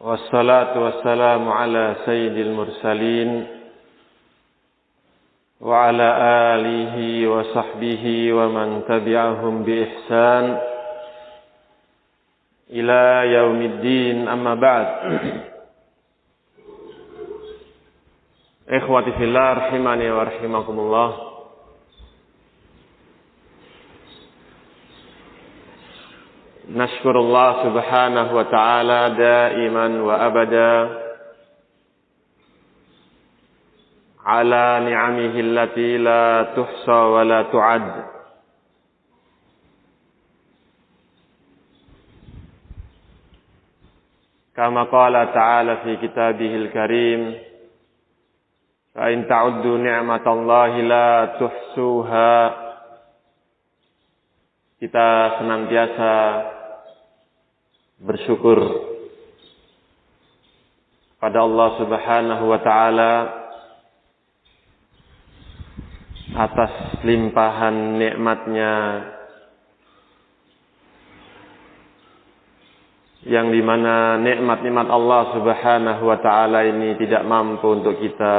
Wassalatu wassalamu ala sayyidil mursalin wa ala alihi wa sahbihi wa man tabi'ahum bi ihsan ila yaumiddin, amma ba'd. Ikhwati fillah rahimani wa rahimakumullah. Nashkurullah subhanahu wa ta'ala daiman wa abada ala ni'amihi allati la tuhsa wa la tu'ad. Kama qala ta'ala fi kitabihil karim, fa in ta'uddu ni'matallahi la tuhsuha. Kita senantiasa bersyukur pada Allah Subhanahu wa ta'ala atas limpahan nikmatnya, yang dimana nikmat-nikmat Allah Subhanahu wa ta'ala ini tidak mampu untuk kita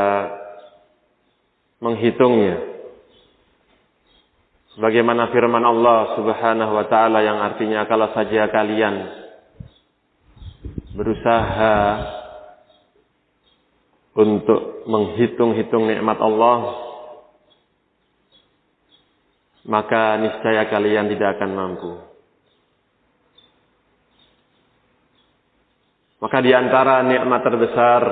menghitungnya. Bagaimana firman Allah Subhanahu wa ta'ala yang artinya, kalau saja kalian berusaha untuk menghitung-hitung nikmat Allah, maka niscaya kalian tidak akan mampu. Maka di antara nikmat terbesar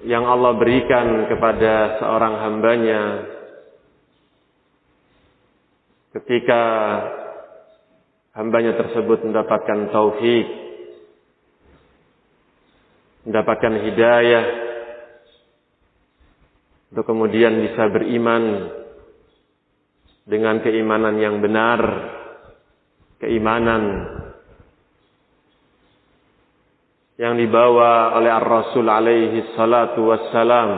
yang Allah berikan kepada seorang hambanya ketika hambanya tersebut mendapatkan taufik, mendapatkan hidayah, untuk kemudian bisa beriman dengan keimanan yang benar, keimanan yang dibawa oleh Ar-Rasul alaihi salatu wassalam,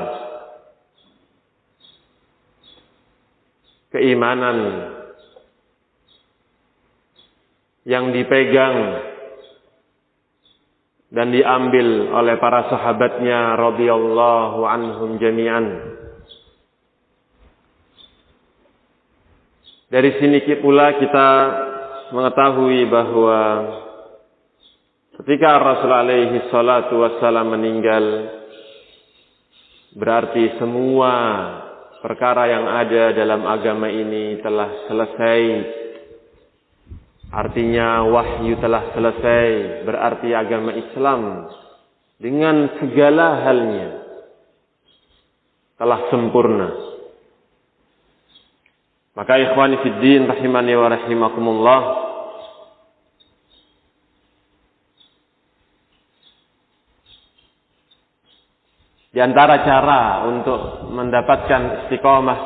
keimanan yang dipegang dan diambil oleh para sahabatnya radhiyallahu anhum jami'an. Dari sini pula kita mengetahui bahwa ketika Rasul alaihi salatu wassalam meninggal, berarti semua perkara yang ada dalam agama ini telah selesai. Artinya wahyu telah selesai, berarti agama Islam dengan segala halnya telah sempurna. Maka ikhwani fiddin rahimani wa rahimakumullah, di antara cara untuk mendapatkan istiqomah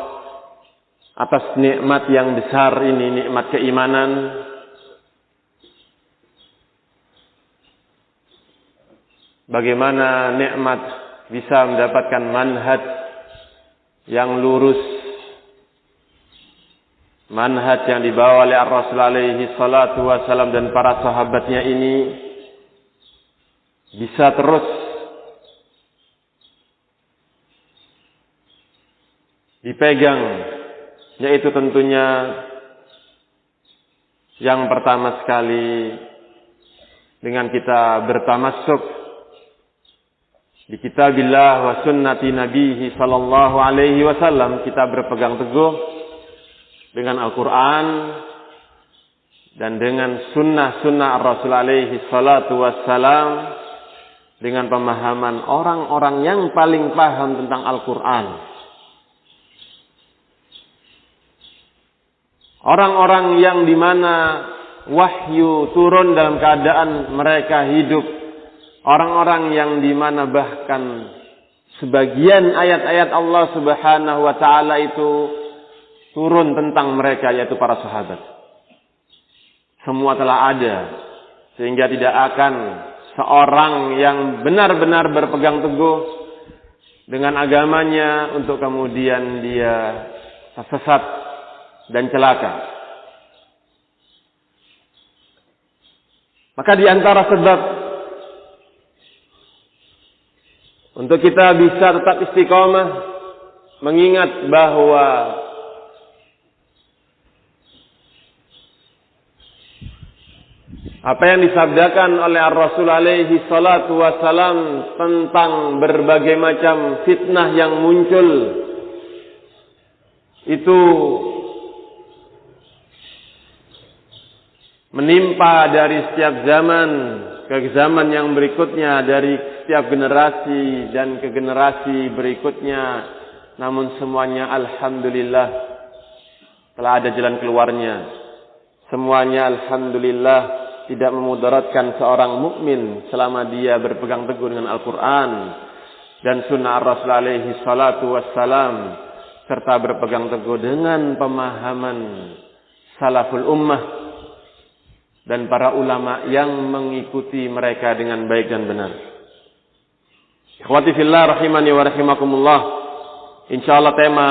atas nikmat yang besar ini, nikmat keimanan, bagaimana nikmat bisa mendapatkan manhaj yang lurus, manhaj yang dibawa oleh Ar-Rasul alaihi salatu wassalam dan para sahabatnya ini bisa terus dipegang, yaitu tentunya yang pertama sekali dengan kita bertamassuk di kitabillah wa sunnati nabihi sallallahu alaihi wasallam, kita berpegang teguh dengan Al-Quran dan dengan sunnah-sunnah Rasul alaihi salatu wassalam, dengan pemahaman orang-orang yang paling paham tentang Al-Quran, orang-orang yang dimana wahyu turun dalam keadaan mereka hidup, orang-orang yang dimana bahkan sebagian ayat-ayat Allah Subhanahu wa ta'ala itu turun tentang mereka, yaitu para sahabat. Semua telah ada, sehingga tidak akan seorang yang benar-benar berpegang teguh dengan agamanya untuk kemudian dia tersesat dan celaka. Maka di antara sebab untuk kita bisa tetap istiqomah, mengingat bahwa apa yang disabdakan oleh Ar-Rasul alaihi salatu wassalam tentang berbagai macam fitnah yang muncul, itu menimpa dari setiap zaman ke zaman yang berikutnya, dari setiap generasi dan ke generasi berikutnya. Namun semuanya alhamdulillah telah ada jalan keluarnya. Semuanya alhamdulillah tidak memudaratkan seorang mukmin selama dia berpegang teguh dengan Al-Quran dan sunnah Rasul alaihi salatu wassalam, serta berpegang teguh dengan pemahaman salaful ummah dan para ulama yang mengikuti mereka dengan baik dan benar. Ikhwati fillah rahimani wa rahimakumullah. Insyaallah tema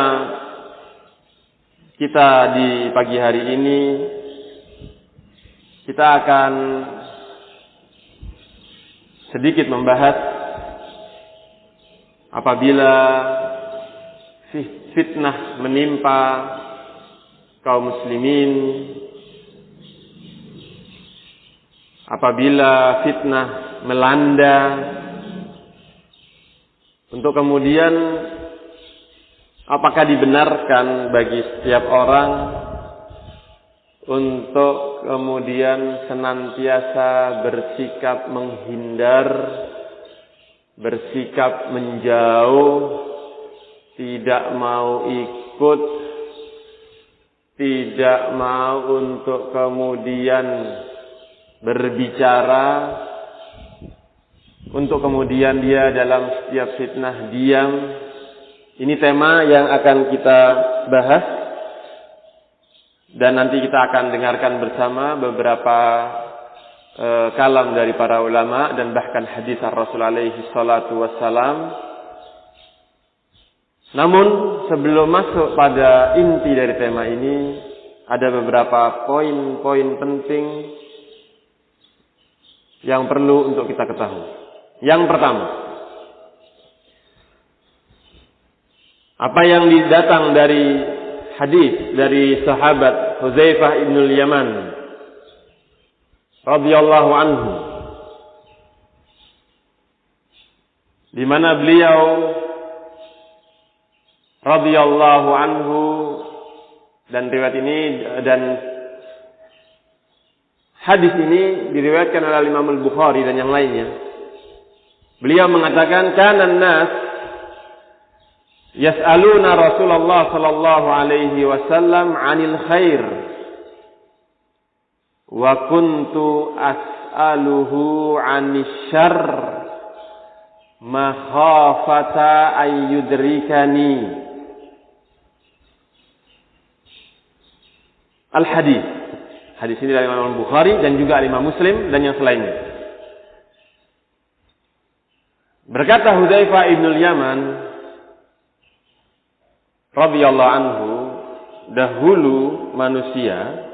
kita di pagi hari ini, kita akan sedikit membahas apabila fitnah menimpa kaum muslimin, apabila fitnah melanda, untuk kemudian apakah dibenarkan bagi setiap orang untuk kemudian senantiasa bersikap menghindar, bersikap menjauh, tidak mau ikut, tidak mau untuk kemudian berbicara, untuk kemudian dia dalam setiap fitnah diam. Ini tema yang akan kita bahas, dan nanti kita akan dengarkan bersama beberapa kalam dari para ulama dan bahkan hadis Rasul alaihi salatu wassalam. Namun sebelum masuk pada inti dari tema ini, ada beberapa poin-poin penting yang perlu untuk kita ketahui. Yang pertama, apa yang datang dari hadis dari sahabat Hudzaifah ibn al-Yaman radhiyallahu anhu, di mana beliau radhiyallahu anhu, dan riwayat ini dan hadis ini diriwayatkan oleh Imam Al-Bukhari dan yang lainnya. Beliau mengatakan, kanan nas yas'aluna Rasulullah sallallahu alaihi wasallam 'anil khair wa kuntu as'aluhu 'anis syarr makhafata ayyudrikani. Al-hadis. Hadis ini dari Imam Bukhari dan juga Imam Muslim dan yang selainnya. Berkata Hudzaifah ibn al-Yaman radhiyallahu anhu, dahulu manusia,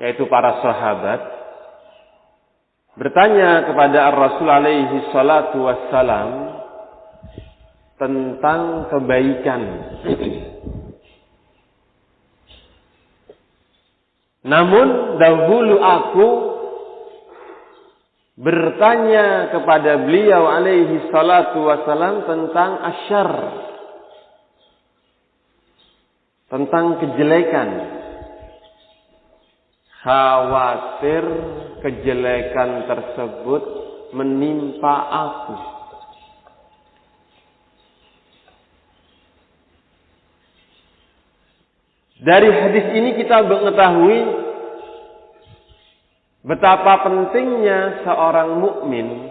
yaitu para sahabat, bertanya kepada Ar-Rasul alaihi salatu wassalam tentang kebaikan. Namun dahulu aku bertanya kepada beliau alaihi salatu wassalam tentang asyar, tentang kejelekan. Khawatir kejelekan tersebut menimpa aku. Dari hadis ini kita mengetahui betapa pentingnya seorang mukmin,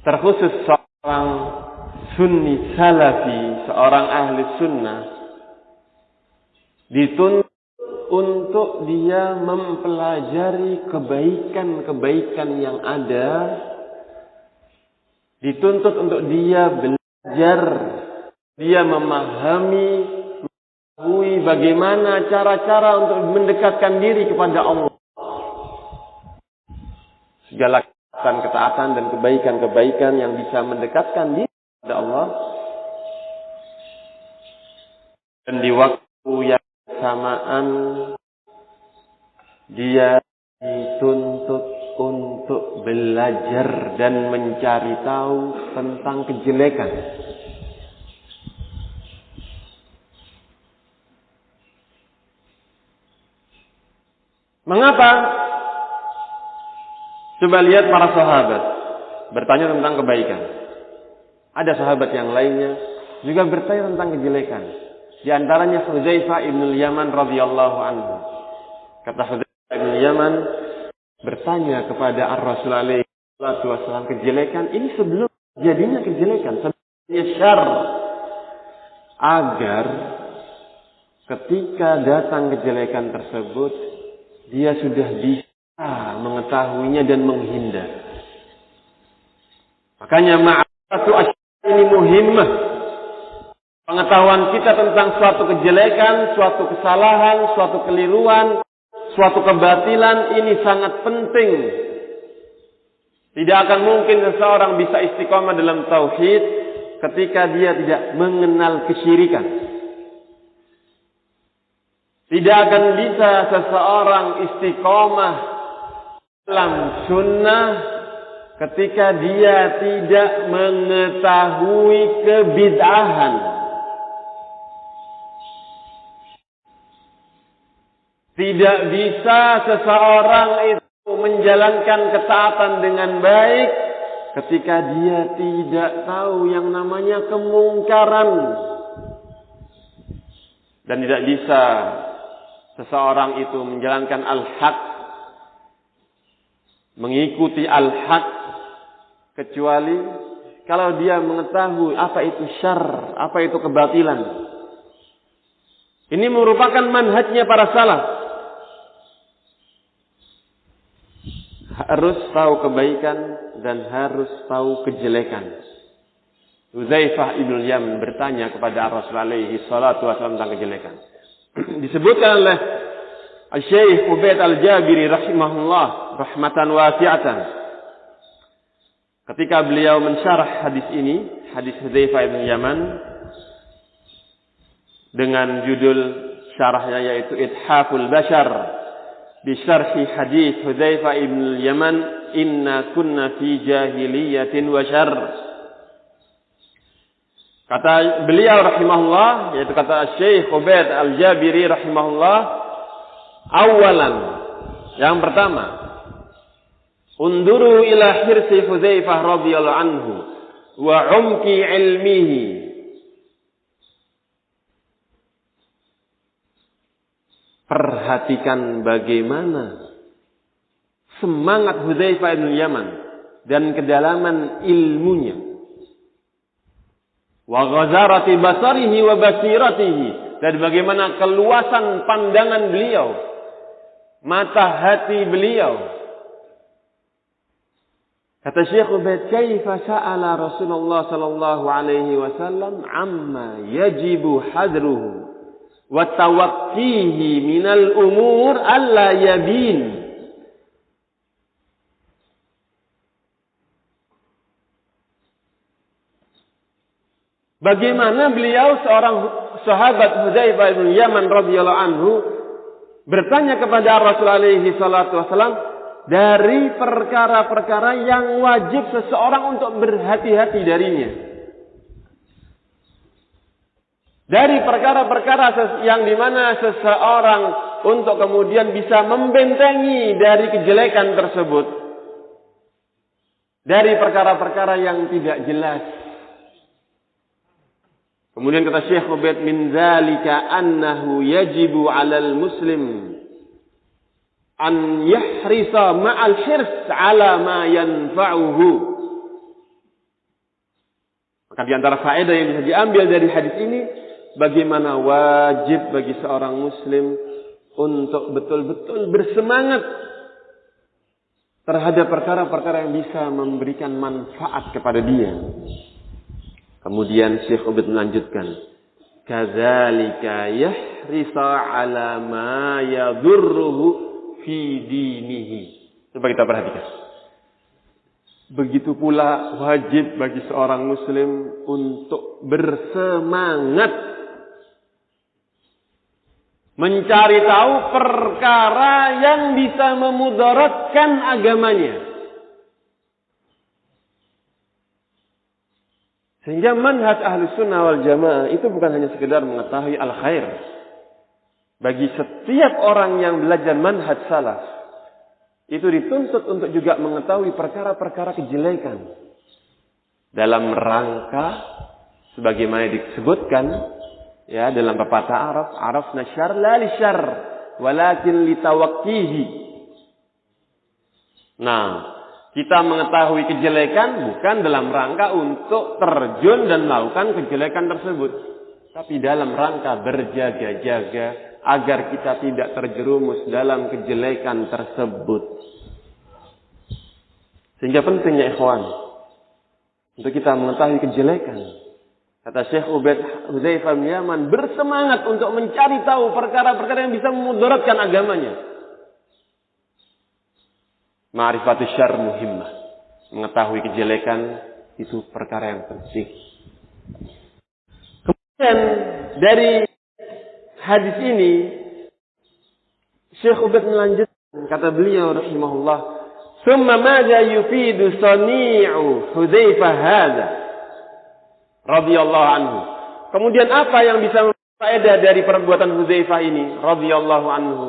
terkhusus seorang sunni salafi, seorang ahli sunnah, dituntut untuk dia mempelajari kebaikan-kebaikan yang ada, dituntut untuk dia belajar, dia mengetahui bagaimana cara-cara untuk mendekatkan diri kepada Allah. segala ketaatan dan kebaikan-kebaikan yang bisa mendekatkan dia kepada Allah. Dan di waktu yang bersamaan dia dituntut untuk belajar dan mencari tahu tentang kejelekan. Mengapa? Coba lihat para sahabat bertanya tentang kebaikan. Ada sahabat yang lainnya juga bertanya tentang kejelekan. Di antaranya Hudzaifah ibn Yaman radhiyallahu anhu. Kata Hudzaifah ibn Yaman bertanya kepada Ar-Rasul alaihi wasallam, kejelekan ini sebelum jadinya kejelekan, sebelumnya syarr, agar ketika datang kejelekan tersebut dia sudah bisa mengetahuinya dan menghindar. Makanya ma'rifatu asy-syarr ini muhimmah. Pengetahuan kita tentang suatu kejelekan, suatu kesalahan, suatu keliruan, suatu kebatilan ini sangat penting. Tidak akan mungkin seseorang bisa istiqomah dalam tauhid ketika dia tidak mengenal kesyirikan. Tidak akan bisa seseorang istiqomah dalam sunnah ketika dia tidak mengetahui kebid'ahan. Tidak bisa seseorang itu menjalankan ketaatan dengan baik ketika dia tidak tahu yang namanya kemungkaran. Dan tidak bisa seseorang itu menjalankan al-haq, mengikuti al-haq, kecuali kalau dia mengetahui apa itu syarr, apa itu kebatilan. Ini merupakan manhajnya para salaf. Harus tahu kebaikan dan harus tahu kejelekan. Hudzaifah ibn Yaman bertanya kepada Rasulullah alaihi salatu wasallam tentang kejelekan. Disebutkan oleh Syekh Ubaid Al-Jabiri rahimahullah rahmatan wasi'atan. Ketika beliau mensyarah hadis ini, hadis Hudzaifah ibn Yaman dengan judul syarahnya yaitu Ithaful Bashar Bisyarhi hadis Hudzaifah ibn Yaman, inna kunna fi jahiliyatin wa syarr. Kata beliau rahimahullah, yaitu kata Syekh Ubaid Al-Jabiri rahimahullah, awalan, yang pertama, unduru ila hirsi Hudzaifah radhiyallahu anhu wa umki ilmihi. Perhatikan bagaimana semangat Hudzaifah bin Yaman dan kedalaman ilmunya. Wa ghazarati basarihi wa basiratihi, dan bagaimana keluasan pandangan beliau, mata hati beliau. Kata Syekh Ubaid, kaifa sa'ala Rasulullah sallallahu alaihi wasallam amma yajibu hadruhu wa tawaqqihi minal umur alla yabin. Bagaimana beliau seorang sahabat Hudzaifah bin Yaman radhiyallahu anhu bertanya kepada Rasulullah alaihi salatu wasallam dari perkara-perkara yang wajib seseorang untuk berhati-hati darinya. Dari perkara-perkara yang dimana seseorang untuk kemudian bisa membentengi dari kejelekan tersebut. Dari perkara-perkara yang tidak jelas. Kemudian kata Syekh Ubaid, min zalika annahu yajibu 'alal muslim an yahrisa ma'al hirs 'ala ma yanfa'uhu. Maka di antara faedah yang bisa diambil dari hadis ini, bagaimana wajib bagi seorang muslim untuk betul-betul bersemangat terhadap perkara-perkara yang bisa memberikan manfaat kepada dia. Kemudian Syekh Ubaid melanjutkan, kadzalika yahrisa 'ala ma yadurruhu fi dinihi. Coba kita perhatikan. Begitu pula wajib bagi seorang muslim untuk bersemangat mencari tahu perkara yang bisa memudaratkan agamanya. Sehingga manhaj Ahlus Sunnah wal Jamaah itu bukan hanya sekedar mengetahui al-khair. Bagi setiap orang yang belajar manhaj salaf, itu dituntut untuk juga mengetahui perkara-perkara kejelekan. Dalam rangka, sebagaimana disebutkan, ya, dalam pepatah Arab, arafna syarr la li syarr, walakin li tawaqqihi. Nah, kita mengetahui kejelekan bukan dalam rangka untuk terjun dan melakukan kejelekan tersebut, tapi dalam rangka berjaga-jaga agar kita tidak terjerumus dalam kejelekan tersebut. Sehingga pentingnya ikhwan untuk kita mengetahui kejelekan. Kata Syekh Hudzaifah bin Yaman, bersemangat untuk mencari tahu perkara-perkara yang bisa memudaratkan agamanya. Ma'rifatus syarr muhimmah. Mengetahui kejelekan itu perkara yang penting. Kemudian dari hadis ini Syekh Ubaid melanjutkan, kata beliau rahimahullah, "Tsumma madza yufidu sani'u Hudzaifah hadza radhiyallahu anhu." Kemudian apa yang bisa memfaedah dari perbuatan Hudzaifah ini radhiyallahu anhu?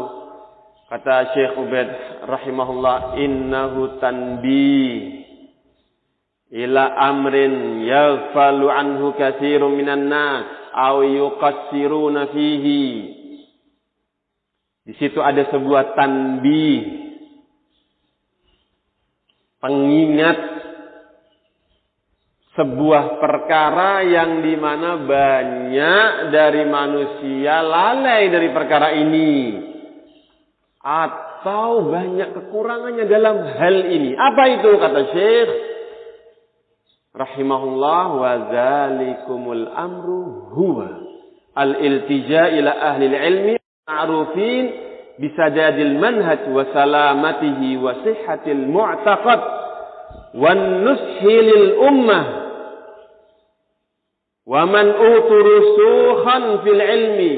Kata Syekh Ubaid rahimahullah, "Innahu tanbih ila amrin yaghfalu anhu katsirun minan nas aw yuqassiruna fihi." Di situ ada sebuah tanbih, pengingat sebuah perkara yang dimana banyak dari manusia lalai dari perkara ini atau banyak kekurangannya dalam hal ini. Apa itu? Kata Syekh rahimahullah, wa dzalikumul amru huwa al-iltija ila ahli ilmi ma'rufin bisadadil manhaj wa salamatihi wa sihhatil mu'taqad wan nushi lil ummah wa man uturusukhan fil ilmi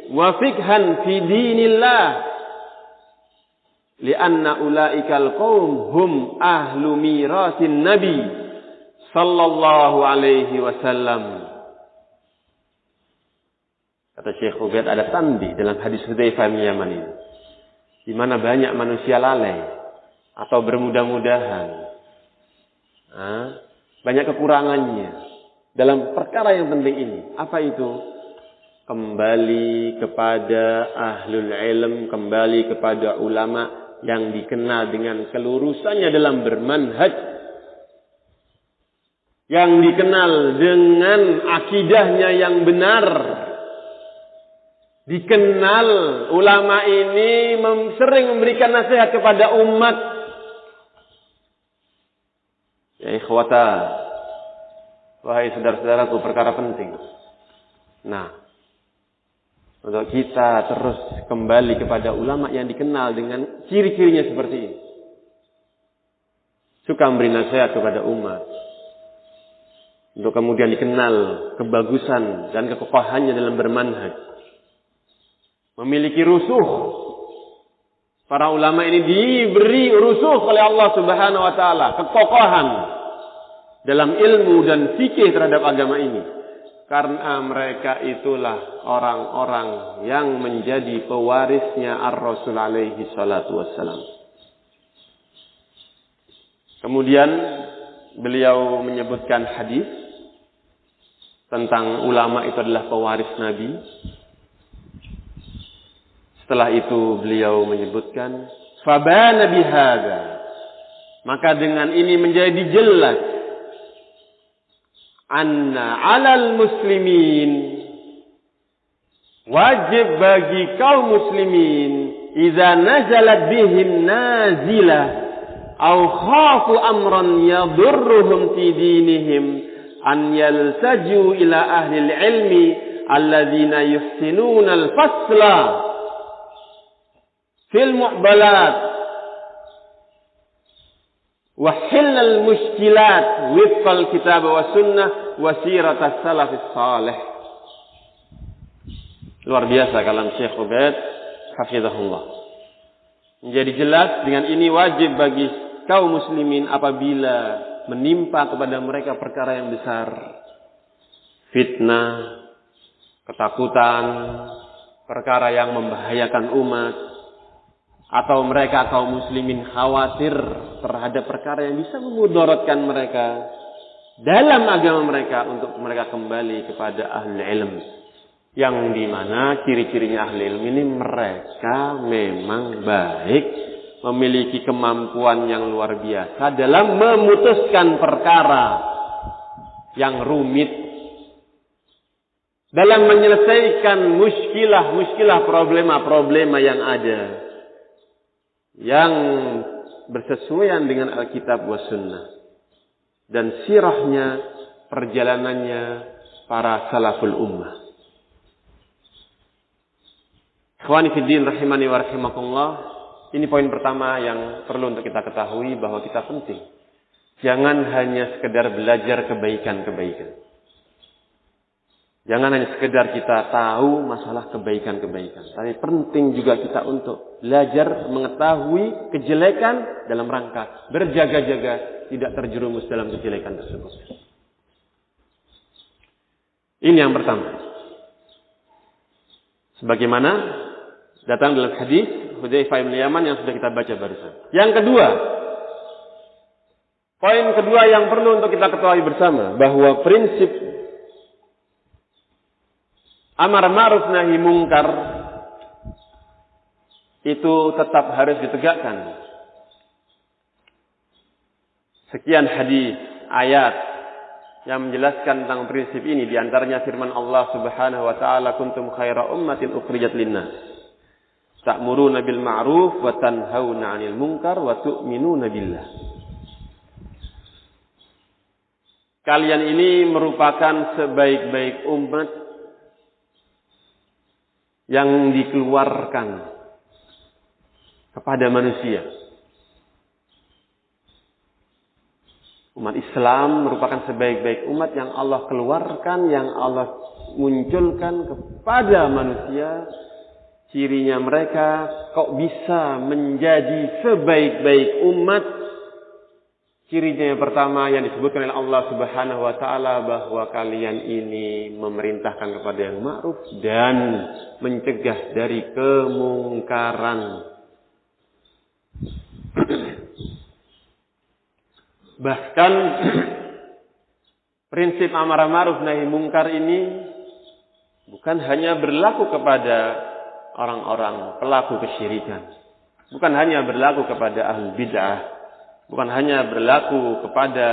wa fikhan fi dinillah lianna ulaikal qaum hum ahlu mirasin nabi sallallahu alaihi wasallam. Kata Syekh Ubaid, ada tanbih dalam hadis Hudzaifah bin Yaman ini, di mana banyak manusia lalai atau bermudah-mudahan, banyak kekurangannya dalam perkara yang penting ini. Apa itu? Kembali kepada ahlul ilm, kembali kepada ulama yang dikenal dengan kelurusannya dalam bermanhaj, yang dikenal dengan akidahnya yang benar. Dikenal ulama ini sering memberikan nasihat kepada umat. Ya ikhwata, wahai saudara-saudaraku, perkara penting. Nah, untuk kita terus kembali kepada ulama yang dikenal dengan ciri-cirinya seperti ini. Suka memberi nasihat kepada umat. Untuk kemudian dikenal kebagusan dan kekokohannya dalam bermanhaj. Memiliki rusuh. Para ulama ini diberi rusuh oleh Allah Subhanahu wa taala, kekokohan dalam ilmu dan fikih terhadap agama ini. Karena mereka itulah orang-orang yang menjadi pewarisnya Ar-Rasul alaihi salatu wassalam. Kemudian beliau menyebutkan hadis tentang ulama itu adalah pewaris Nabi. Setelah itu beliau menyebutkan fabana bihadza, maka dengan ini menjadi jelas anna 'alal muslimin, wajib bagi kaum muslimin, idza nazalat bihim nazilah aw khafu amran yadurruhum fi dinihim an yaltaju ila ahli ilmi alladzina yuhsinuna al-fasla fil mu'balat wa hilal mushkilat wifqal kitab wa sunnah wa siratas salafis salih. Luar biasa kalam Syekh Ubaid hafizahullah. Menjadi jelas dengan ini wajib bagi kaum muslimin apabila menimpa kepada mereka perkara yang besar, fitnah, ketakutan, perkara yang membahayakan umat, atau mereka kaum muslimin khawatir terhadap perkara yang bisa memudaratkan mereka dalam agama mereka, untuk mereka kembali kepada ahli ilm, yang dimana ciri-cirinya ahli ilm ini mereka memang baik, memiliki kemampuan yang luar biasa dalam memutuskan perkara yang rumit, dalam menyelesaikan muskilah problema yang ada, yang bersesuaian dengan Alkitab wa Sunnah dan sirahnya, perjalanannya para salaful ummah. Ikhwani fiddin rahimani wa rahimakumullah, ini poin pertama yang perlu untuk kita ketahui, bahwa kita penting jangan hanya sekedar belajar kebaikan-kebaikan. Jangan hanya sekedar kita tahu masalah kebaikan-kebaikan, tapi penting juga kita untuk belajar mengetahui kejelekan dalam rangka berjaga-jaga tidak terjerumus dalam kejelekan tersebut. Ini yang pertama. Sebagaimana datang dalam hadis Hudzaifah bin Yaman yang sudah kita baca barusan. Yang kedua, poin kedua yang perlu untuk kita ketahui bersama, bahwa prinsip amar ma'ruf nahi mungkar itu tetap harus ditegakkan. Sekian hadis, ayat yang menjelaskan tentang prinsip ini, di antaranya firman Allah Subhanahu wa taala, kuntum khaira ummatin ukhrijat linnas ta'muruna bil ma'ruf wa tanhauna 'anil munkar wa tu'minuna billah. Kalian ini merupakan sebaik-baik umat yang dikeluarkan kepada manusia. Umat Islam merupakan sebaik-baik umat yang Allah keluarkan, yang Allah munculkan kepada manusia. Cirinya mereka kok bisa menjadi sebaik-baik umat? Cirinya yang pertama yang disebutkan oleh Allah Subhanahu wa taala, bahwa kalian ini memerintahkan kepada yang ma'ruf dan mencegah dari kemungkaran. Bahkan prinsip amar ma'ruf nahi mungkar ini bukan hanya berlaku kepada orang-orang pelaku kesyirikan, bukan hanya berlaku kepada ahli bid'ah, bukan hanya berlaku kepada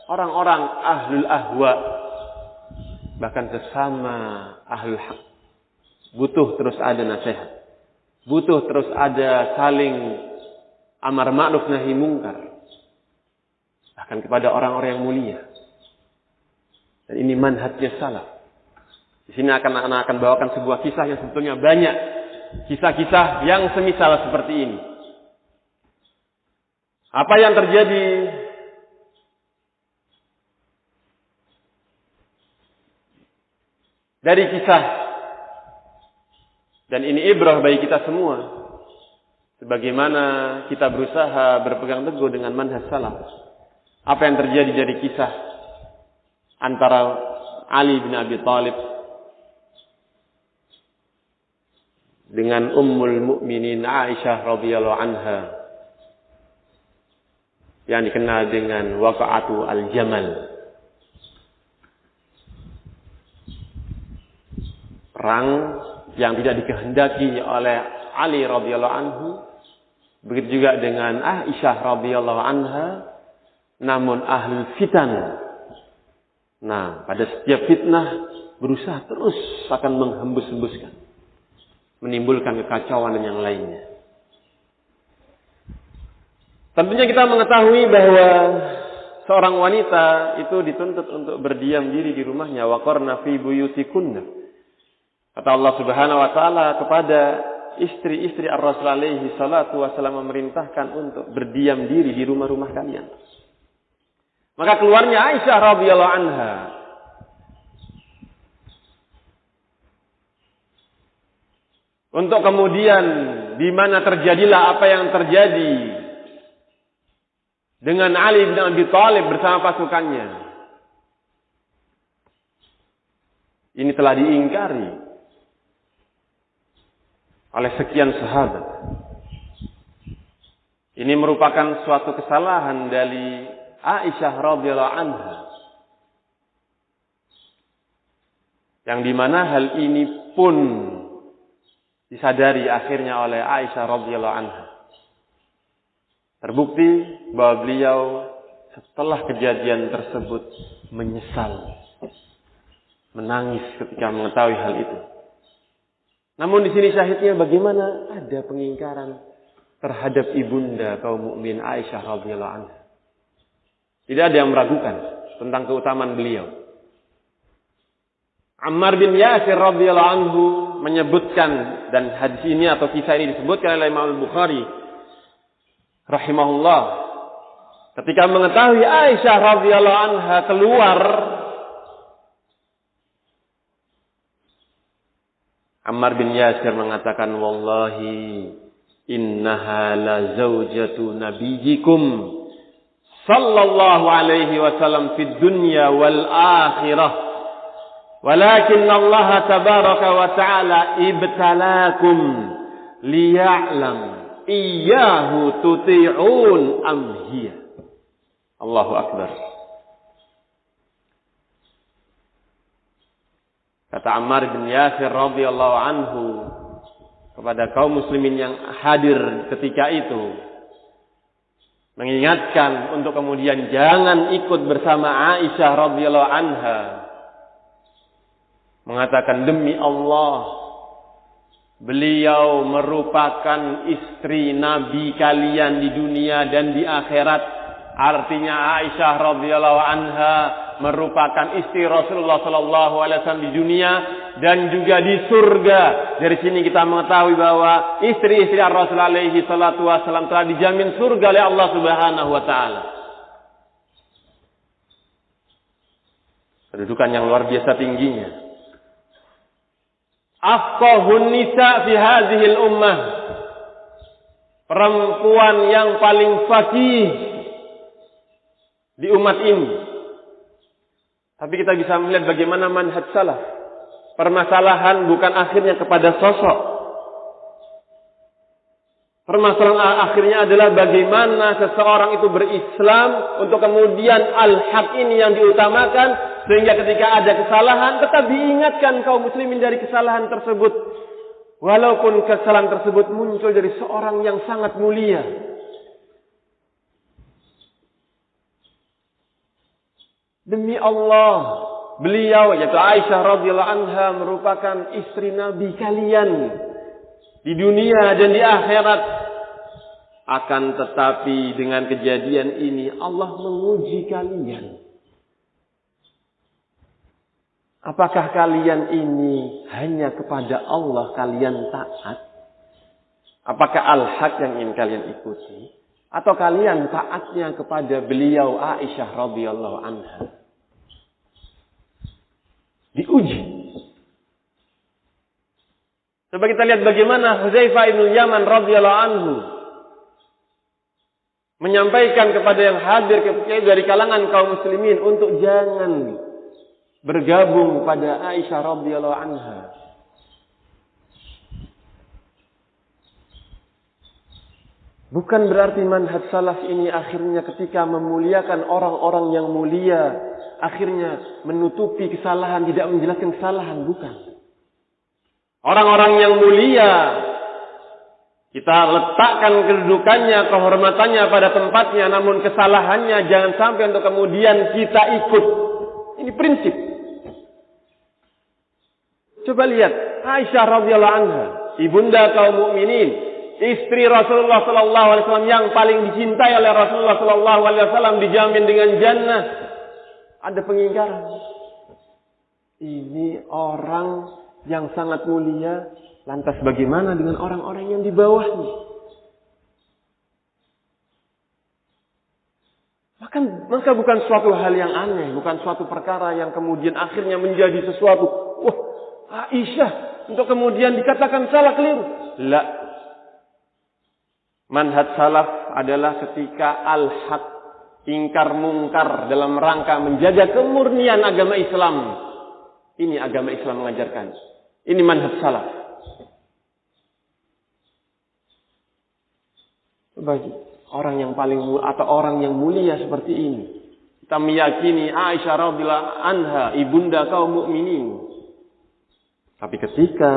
orang-orang ahlul ahwa, bahkan sesama ahlul haq. Butuh terus ada nasihat, butuh terus ada saling amar ma'ruf nahi mungkar, bahkan kepada orang-orang yang mulia. Dan ini manhajnya salaf. Di sini akan bawakan sebuah kisah yang sebetulnya banyak kisah-kisah yang semisal seperti ini. Apa yang terjadi dari kisah, dan ini ibrah bagi kita semua, sebagaimana kita berusaha berpegang teguh dengan manhaj salaf. Apa yang terjadi dari kisah antara Ali bin Abi Thalib dengan Ummul Mukminin Aisyah radhiyallahu anha, yang dikenal dengan Waqa'atu al-Jamal. Perang yang tidak dikehendaki oleh Ali radhiyallahu anhu, begitu juga dengan Aisyah radhiyallahu anha, namun ahlul fitan. Nah, pada setiap fitnah berusaha terus akan menghembus-hembuskan, menimbulkan kekacauan dan yang lainnya. Tentunya kita mengetahui bahwa seorang wanita itu dituntut untuk berdiam diri di rumahnya. Waqarna fi buyutikunna. Kata Allah Subhanahu wa taala kepada istri-istri Ar-Rasul alaihi salatu wasallam memerintahkan untuk berdiam diri di rumah-rumah kalian. Maka keluarnya Aisyah radhiyallahu anha untuk kemudian di mana terjadilah apa yang terjadi dengan Ali bin Abi Thalib bersama pasukannya. Ini telah diingkari oleh sekian sahabat. Ini merupakan suatu kesalahan dari Aisyah radhiyallahu anha, yang dimana hal ini pun disadari akhirnya oleh Aisyah radhiyallahu anha. Terbukti bahwa beliau setelah kejadian tersebut menyesal, menangis ketika mengetahui hal itu. Namun di sini syahidnya bagaimana ada pengingkaran terhadap ibunda kaum mukmin Aisyah radhiyallahu anha. Tidak ada yang meragukan tentang keutamaan beliau. Ammar bin Yasir radhiyallahu anhu menyebutkan, dan hadis ini atau kisah ini disebutkan oleh Imam Al-Bukhari rahimahullah, ketika mengetahui Aisyah radhiyallahu anha keluar, Ammar bin Yasir mengatakan, wallahi innaha la zaujatu nabiyyikum sallallahu alaihi wasallam fid dunya wal akhirah, walakin Allah tabaraka wa ta'ala ibtalakum liya'lam iyyahu tuti'un am hiya. Allahu akbar. Kata Ammar bin Yasir radhiyallahu anhu kepada kaum muslimin yang hadir ketika itu, mengingatkan untuk kemudian jangan ikut bersama Aisyah radhiyallahu anha. Mengatakan, demi Allah, beliau merupakan istri Nabi kalian di dunia dan di akhirat. Artinya Aisyah radhiyallahu anha merupakan istri Rasulullah sallallahu alaihi wasallam di dunia dan juga di surga. Dari sini kita mengetahui bahwa istri-istri Rasul alaihi salatu wasallam telah dijamin surga oleh Allah Subhanahu wa taala. Kedudukan yang luar biasa tingginya. Afqahun nisa fi hadhil ummah. Perempuan yang paling faqih di umat ini. Tapi kita bisa melihat bagaimana manhaj salaf. Permasalahan bukan akhirnya kepada sosok. Permasalahan akhirnya adalah bagaimana seseorang itu berislam untuk kemudian al-haq ini yang diutamakan, sehingga ketika ada kesalahan tetap diingatkan kaum muslimin dari kesalahan tersebut. Walaupun kesalahan tersebut muncul dari seorang yang sangat mulia. Demi Allah, beliau yaitu Aisyah radhiyallahu anha merupakan istri Nabi kalian di dunia dan di akhirat. Akan tetapi dengan kejadian ini Allah menguji kalian. Apakah kalian ini hanya kepada Allah kalian taat? Apakah al-haq yang ingin kalian ikuti? Atau kalian taatnya kepada beliau Aisyah radhiyallahu anha? Diuji. Coba kita lihat bagaimana Hudzaifah bin Yaman radhiyallahu anhu menyampaikan kepada yang hadir dari kalangan kaum muslimin untuk jangan bergabung pada Aisyah radhiyallahu anha. Bukan berarti manhaj salaf ini akhirnya ketika memuliakan orang-orang yang mulia, akhirnya menutupi kesalahan, tidak menjelaskan kesalahan. Bukan. Orang-orang yang mulia, kita letakkan kedudukannya, kehormatannya pada tempatnya, namun kesalahannya jangan sampai untuk kemudian kita ikut. Ini prinsip. Coba lihat Aisyah radhiyallahu anha, ibunda kaum mukminin, istri Rasulullah sallallahu alaihi wasallam yang paling dicintai oleh Rasulullah sallallahu alaihi wasallam, dijamin dengan jannah. Ada pengingkaran. Ini orang yang sangat mulia Lantas bagaimana dengan orang-orang yang di bawahnya? Maka bukan suatu hal yang aneh, bukan suatu perkara yang kemudian akhirnya menjadi sesuatu. Wah, Aisyah untuk kemudian dikatakan salah keliru. La. Manhaj salaf adalah ketika al-haq, ingkar mungkar dalam rangka menjaga kemurnian agama Islam. Ini agama Islam mengajarkan. Ini manhaj salaf. Bagi orang yang paling mulia atau orang yang mulia seperti ini, kita meyakini Aisyah radhiyallahu anha ibunda kaum mukminin. Tapi ketika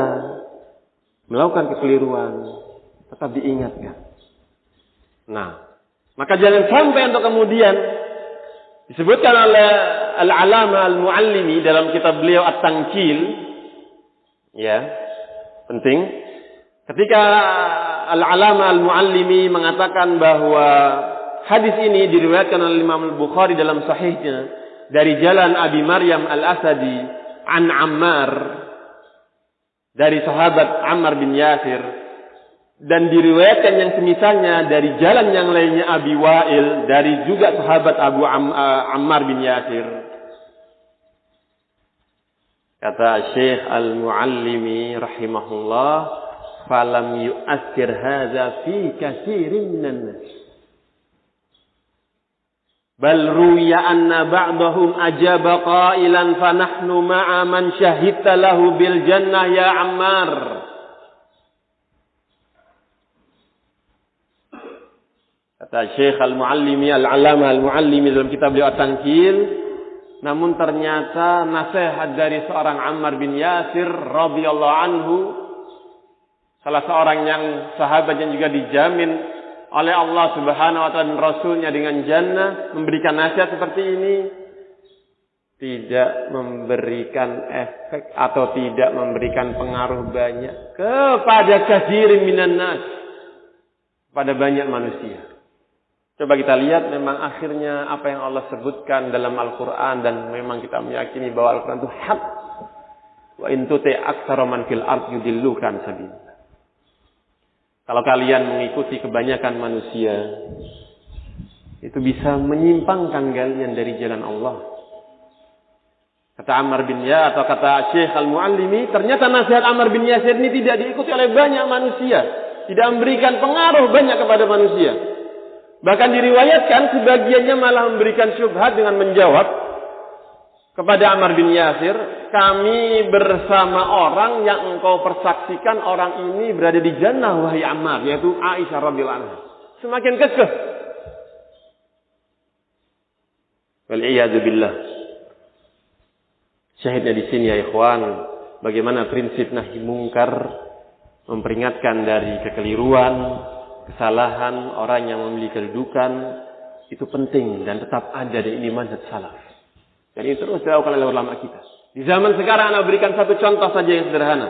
melakukan kekeliruan, tetap diingatkan. Nah, maka jangan sampai untuk kemudian disebutkan oleh Al-Alama Al-Muallimi dalam kitab beliau At-Tanqil, ya, penting. Ketika Al-Alama Al-Muallimi mengatakan bahwa hadis ini diriwayatkan oleh Imam Al-Bukhari dalam sahihnya dari jalan Abi Maryam Al-Asadi an Ammar, dari sahabat Ammar bin Yasir, dan diriwayatkan yang semisalnya dari jalan yang lainnya Abi Wa'il dari juga sahabat Ammar bin Yasir. Kata Syekh Al-Muallimi rahimahullah, falam yu'athir hadza fi katsirin minan nas. Bal ruya anna ba'dahum ajaba qailan fa nahnu ma'a man syahidta lahu bil jannah ya Ammar. Kata Syekh Al-Muallimi Al-Alama Al-Muallimi dalam kitab beliau At-Tanqil, namun ternyata nasihat dari seorang Ammar bin Yasir radhiyallahu anhu, salah seorang yang sahabat yang juga dijamin oleh Allah Subhanahu wa taala dan Rasulnya dengan jannah, memberikan nasihat seperti ini, tidak memberikan efek atau tidak memberikan pengaruh banyak kepada katsirin minan nas, pada banyak manusia. Coba kita lihat, memang akhirnya apa yang Allah sebutkan dalam Al-Quran, dan memang kita meyakini bahwa Al-Quran itu hak. Wa in tuti' aktsara man fil ardh yudillukan sabil. Kalau kalian mengikuti kebanyakan manusia, itu bisa menyimpangkan kalian dari jalan Allah. Kata Ammar bin Yasir atau kata Syekh Al-Muallimi, ternyata nasihat Ammar bin Yasir ini tidak diikuti oleh banyak manusia, tidak memberikan pengaruh banyak kepada manusia. Bahkan diriwayatkan sebagiannya malah memberikan syubhat dengan menjawab kepada Ammar bin Yasir, kami bersama orang yang engkau persaksikan orang ini berada di jannah wahai Ammar, yaitu Aisyah radhiyallahu anha. Semakin kekeh. Wal iyadu billah. Syahidnya di sini ya ikhwan, bagaimana prinsip nahi mungkar memperingatkan dari kekeliruan, kesalahan orang yang memiliki kedudukan, itu penting dan tetap ada di ini manhaj salaf. Dan itu terus dilakukan oleh ulama kita. Di zaman sekarang ana berikan satu contoh saja yang sederhana.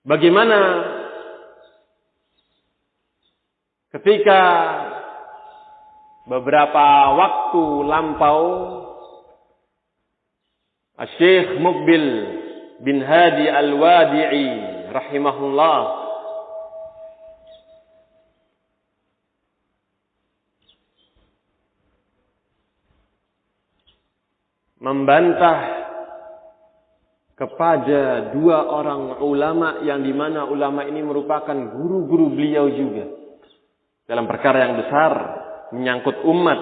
Bagaimana ketika beberapa waktu lampau Syekh Muqbil bin Hadi Al-Wadi'i rahimahullah membantah kepada dua orang ulama yang dimana ulama ini merupakan guru-guru beliau juga dalam perkara yang besar menyangkut umat.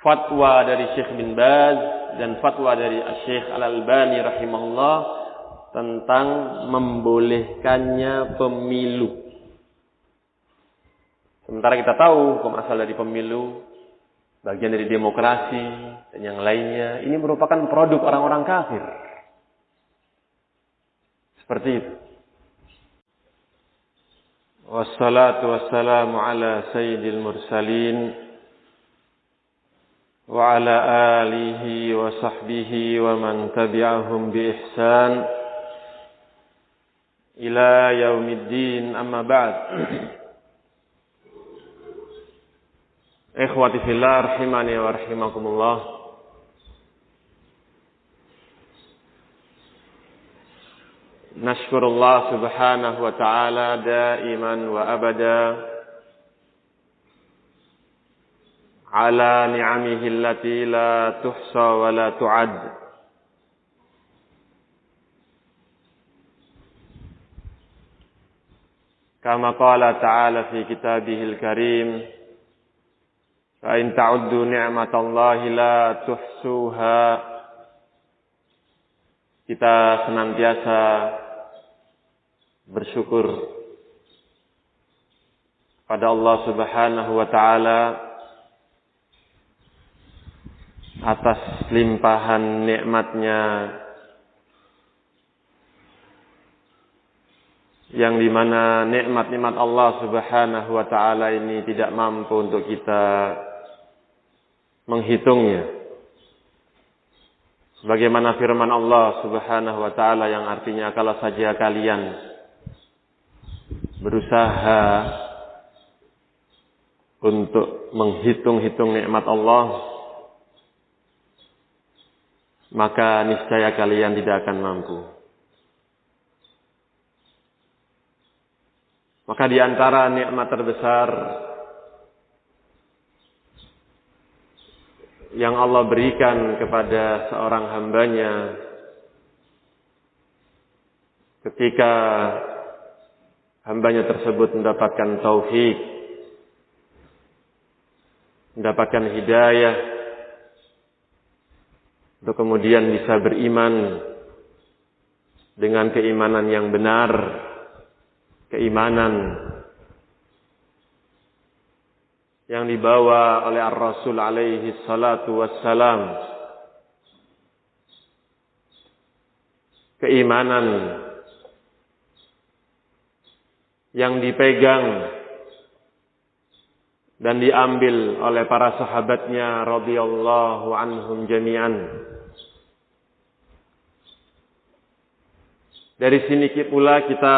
Fatwa dari Syekh bin Baz dan fatwa dari Syekh Al-Albani rahimahullah tentang membolehkannya pemilu. Sementara kita tahu hukum asal dari pemilu, bagian dari demokrasi dan yang lainnya, ini merupakan produk orang-orang kafir. Seperti itu. Wassalatu wassalamu ala sayyidil mursalin wa ala alihi wa sahbihi wa man tabi'ahum bi ihsan ila yaumiddin, amma ba'd. Ikhwati fillah rahimani wa rahimakumullah. Nashkurullah subhanahu wa ta'ala daiman wa abada ala ni'amihi allati la tuhsa wa la tu'ad. Kama qala ta'ala fi kitabihil karim, fa in ta'uddu ni'matallahi la tuhsuha. Kita senantiasa bersyukur pada Allah subhanahu wa ta'ala atas limpahan nikmatnya, yang dimana nikmat-nikmat Allah subhanahu wa ta'ala ini tidak mampu untuk kita menghitungnya. Sebagaimana firman Allah subhanahu wa ta'ala yang artinya, kalau saja kalian berusaha untuk menghitung-hitung nikmat Allah, maka niscaya kalian tidak akan mampu. Maka di antara nikmat terbesar yang Allah berikan kepada seorang hambanya ketika hambanya tersebut mendapatkan taufik, mendapatkan hidayah, untuk kemudian bisa beriman dengan keimanan yang benar, keimanan yang dibawa oleh Ar-Rasul alaihi salatu wassalam, keimanan yang dipegang dan diambil oleh para sahabatnya radhiyallahu anhum jami'an. Dari sini pula kita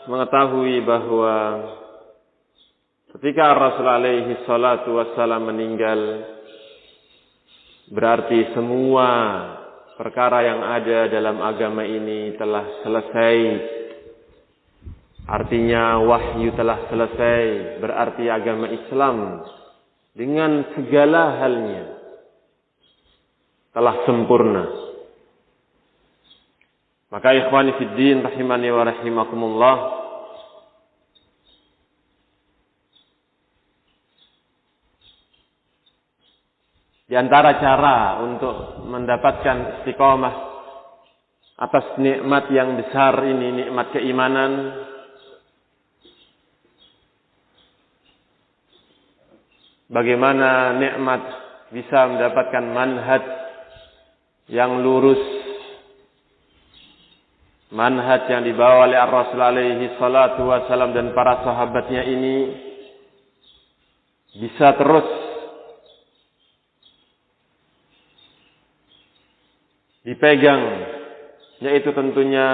mengetahui bahwa ketika Rasul alaihi salatu wassalam meninggal, berarti semua perkara yang ada dalam agama ini telah selesai. Artinya wahyu telah selesai, berarti agama Islam dengan segala halnya telah sempurna. Maka ikhwani fiddin rahimani wa rahimakumullah, di antara cara untuk mendapatkan istiqomah atas nikmat yang besar ini, nikmat keimanan, bagaimana nikmat bisa mendapatkan manhaj yang lurus, manhaj yang dibawa oleh Ar-Rasul alaihi salatu wassalam dan para sahabatnya ini bisa terus dipegang, yaitu tentunya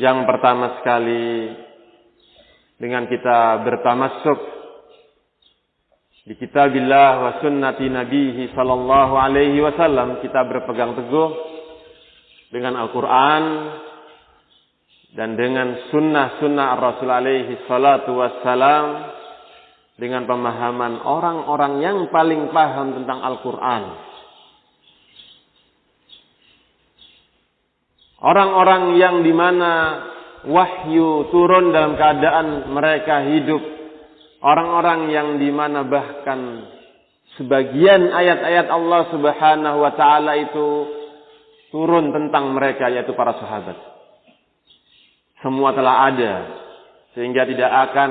yang pertama sekali dengan kita bertamassuk di kitabillah wa sunnati nabihi sallallahu alaihi wasallam, kita berpegang teguh dengan Al-Quran dan dengan sunnah-sunnah Rasul alaihi salatu wassalam, dengan pemahaman orang-orang yang paling paham tentang Al-Quran. Orang-orang yang dimana wahyu turun dalam keadaan mereka hidup. Orang-orang yang dimana bahkan sebagian ayat-ayat Allah subhanahu wa ta'ala itu turun tentang mereka, yaitu para sahabat. Semua telah ada, sehingga tidak akan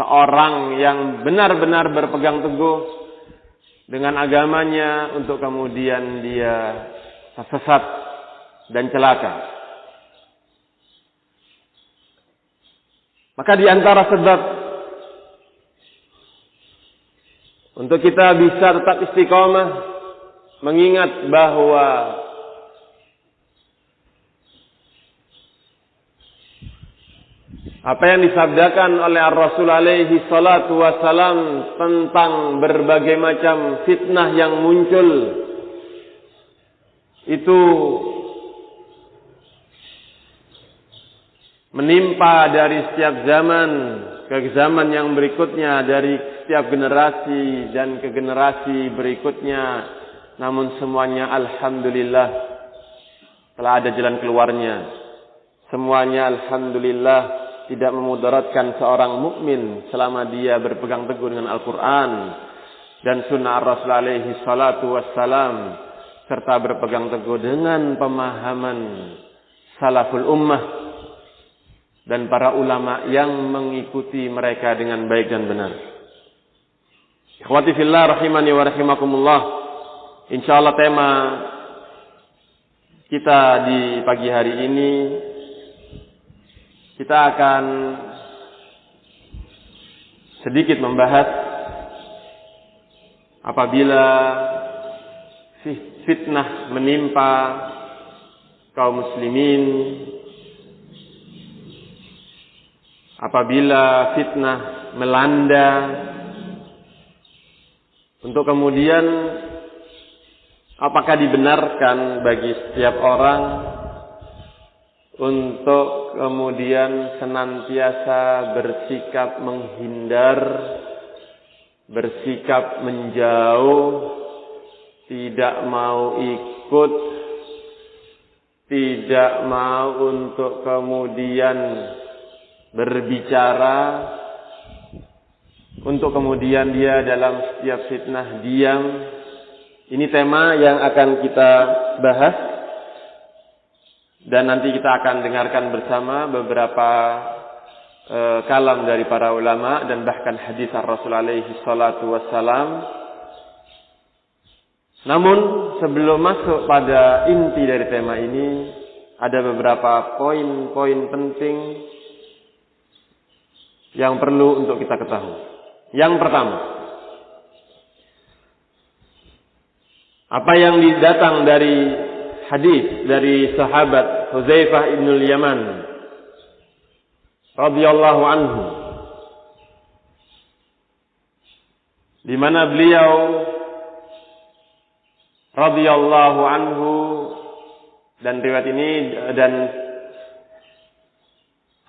seorang yang benar-benar berpegang teguh dengan agamanya untuk kemudian dia tersesat dan celaka. Maka di antara sebab untuk kita bisa tetap istiqomah, mengingat bahwa apa yang disabdakan oleh Ar-Rasul alaihi salatu wassalam tentang berbagai macam fitnah yang muncul, itu menimpa dari setiap zaman ke zaman yang berikutnya, dari setiap generasi dan ke generasi berikutnya. Namun semuanya alhamdulillah telah ada jalan keluarnya. Semuanya alhamdulillah tidak memudaratkan seorang mukmin selama dia berpegang teguh dengan Al-Quran dan sunnah Rasul alaihi salatu wassalam, serta berpegang teguh dengan pemahaman salaful ummah dan para ulama yang mengikuti mereka dengan baik dan benar. Ikhwati fillah rahimani wa rahimakumullah. Insyaallah tema kita di pagi hari ini, kita akan sedikit membahas apabila fitnah menimpa kaum muslimin, apabila fitnah melanda, untuk kemudian apakah dibenarkan bagi setiap orang untuk kemudian senantiasa bersikap menghindar, bersikap menjauh, tidak mau ikut, tidak mau untuk kemudian berbicara, untuk kemudian dia dalam setiap fitnah diam. Ini tema yang akan kita bahas, dan nanti kita akan dengarkan bersama beberapa kalam dari para ulama dan bahkan hadis Rasul alaihi salatu wassalam. Namun sebelum masuk pada inti dari tema ini, ada beberapa poin-poin penting yang perlu untuk kita ketahui. Yang pertama, apa yang datang dari hadis dari sahabat Hudzaifah ibn al-Yaman radhiyallahu anhu, di mana beliau radhiyallahu anhu, dan riwayat ini dan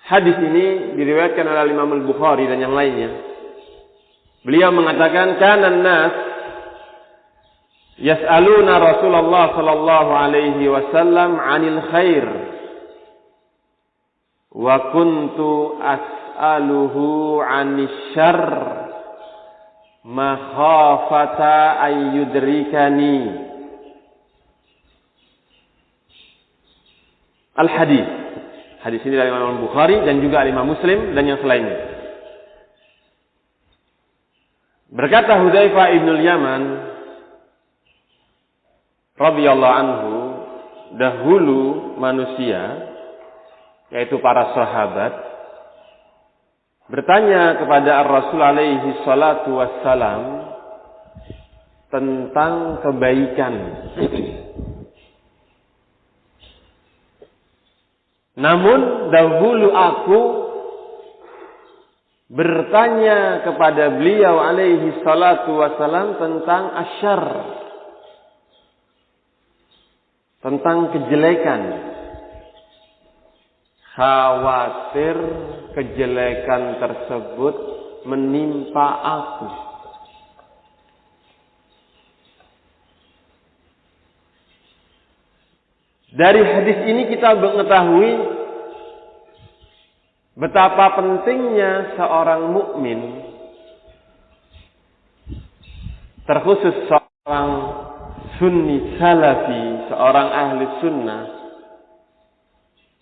hadis ini diriwayatkan oleh Imam Al-Bukhari dan yang lainnya. Beliau mengatakan, kana an-nas yas'aluna Rasulullah sallallahu alaihi wasallam 'anil khair wa kuntu as'aluhu 'anis syarr makhafata ayyudrikani. Al-hadis. Hadis ini dari Imam Bukhari dan juga Imam Muslim dan yang selainnya. Berkata Hudzaifah ibn al-Yaman radhiyallahu anhu, dahulu manusia, yaitu para sahabat, bertanya kepada Rasul alaihi salatu wassalam tentang kebaikan. Namun dahulu aku bertanya kepada beliau alaihi salatu wassalam tentang asyar, tentang kejelekan. Khawatir kejelekan tersebut menimpa aku. Dari hadis ini kita mengetahui betapa pentingnya seorang mukmin, terkhusus seorang sunni salafi, seorang ahli sunnah,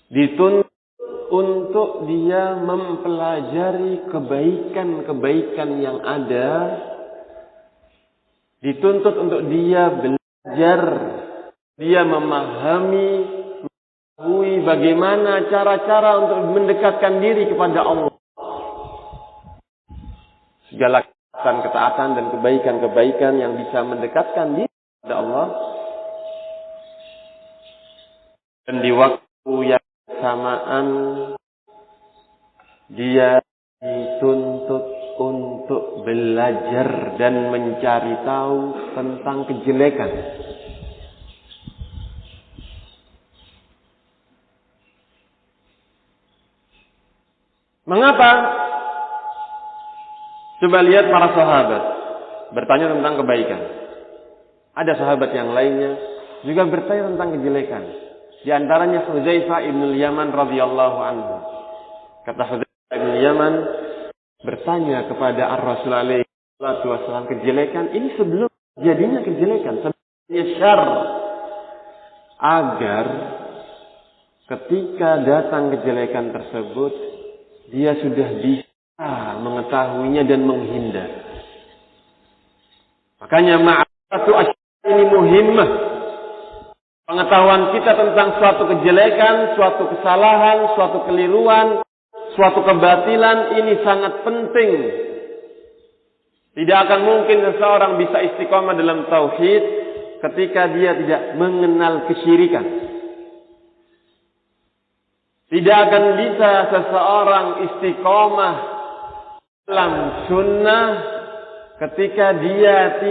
dituntut untuk dia mempelajari kebaikan-kebaikan yang ada, dituntut untuk dia belajar, dia memahami, mengetahui bagaimana cara-cara untuk mendekatkan diri kepada Allah. Segala ketaatan dan kebaikan-kebaikan yang bisa mendekatkan diri kepada Allah. Dan di waktu yang bersamaan dia dituntut untuk belajar dan mencari tahu tentang kejelekan. Mengapa? Coba lihat para sahabat bertanya tentang kebaikan. Ada sahabat yang lainnya juga bertanya tentang kejelekan. Di antaranya Hudzaifah ibn Yaman radhiyallahu anhu. Kata Hudzaifah ibn Yaman bertanya kepada Ar-Rasul alaihi wasallam, kejelekan ini sebelum jadinya kejelekan, sebelumnya syarr, agar ketika datang kejelekan tersebut dia sudah bisa mengetahuinya dan menghindar. Makanya ma'rifatu asy-syarr ini muhimmah. Pengetahuan kita tentang suatu kejelekan, suatu kesalahan, suatu keliruan, suatu kebatilan ini sangat penting. Tidak akan mungkin seseorang bisa istiqomah dalam tauhid ketika dia tidak mengenal kesyirikan. Tidak akan bisa seseorang istiqomah dalam sunnah ketika dia tidak